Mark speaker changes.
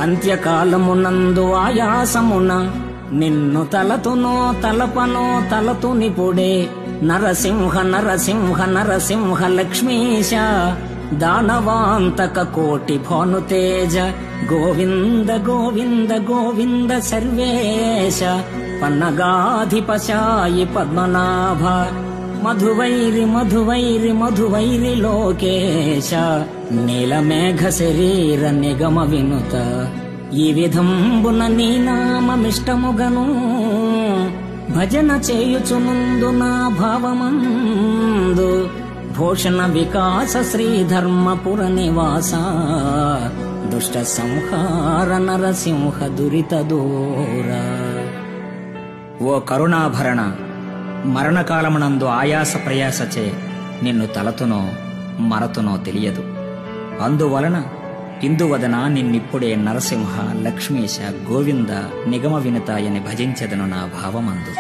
Speaker 1: అంత్యకాలమునందు ఆయాసమున నిన్ను తలతునో తలపనో తలతునిపుడే నరసింహ నరసింహ నరసింహ లక్ష్మీశ దానవాంతక కోటి భానుతేజ గోవింద గోవింద గోవింద సర్వేశ పన్నగాధిపశాయి పద్మనాభ మధువైరి మధువైరి మధువైరి లోకేశ నీలమేఘ శరీర నిగమ వినుత ఈ విధంబున నీ నామమిష్టముగను భజన చేయుచునుందు నా భావమందు భూషణ వికాస శ్రీధర్మపుర నివాస దుష్ట సంహార నరసింహ దురిత దూర. ఓ కరుణాభరణ, మరణకాలమునందు ఆయాస ప్రయాసచే నిన్ను తలతునో మరతునో తెలియదు. అందువలన ఇందువదన నిన్నిప్పుడే నరసింహ లక్ష్మీశ గోవింద నిగమ వినుతాయని భజించెదను నా భావమందు.